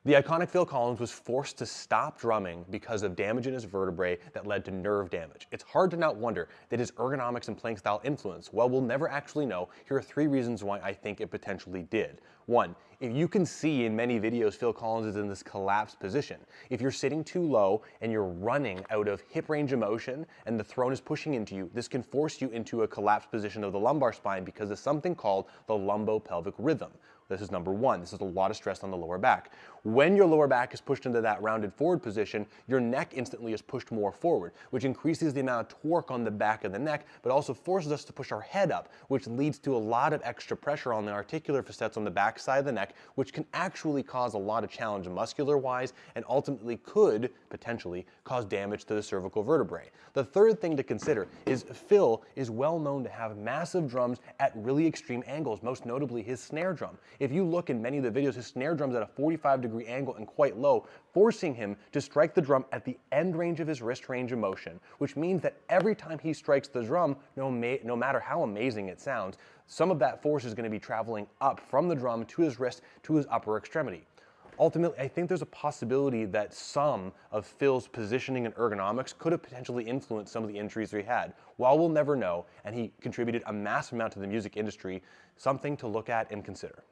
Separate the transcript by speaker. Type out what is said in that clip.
Speaker 1: The iconic Phil Collins was forced to stop drumming because of damage in his vertebrae that led to nerve damage. It's hard to not wonder that his ergonomics and playing style influence. While we'll never actually know, here are 3 reasons why I think it potentially did. 1. If you can see in many videos, Phil Collins is in this collapsed position. If you're sitting too low and you're running out of hip range of motion and the throne is pushing into you, this can force you into a collapsed position of the lumbar spine because of something called the lumbo pelvic rhythm. This is number 1. This is a lot of stress on the lower back. When your lower back is pushed into that rounded forward position, your neck instantly is pushed more forward, which increases the amount of torque on the back of the neck, but also forces us to push our head up, which leads to a lot of extra pressure on the articular facets on the back side of the neck, which can actually cause a lot of challenge muscular-wise and ultimately could, potentially, cause damage to the cervical vertebrae. The third thing to consider is Phil is well known to have massive drums at really extreme angles, most notably his snare drum. If you look in many of the videos, his snare drum's at a 45-degree angle and quite low, forcing him to strike the drum at the end range of his wrist range of motion, which means that every time he strikes the drum, no matter how amazing it sounds, some of that force is going to be traveling up from the drum to his wrist to his upper extremity. Ultimately, I think there's a possibility that some of Phil's positioning and ergonomics could have potentially influenced some of the injuries he had. While we'll never know, and he contributed a massive amount to the music industry, something to look at and consider.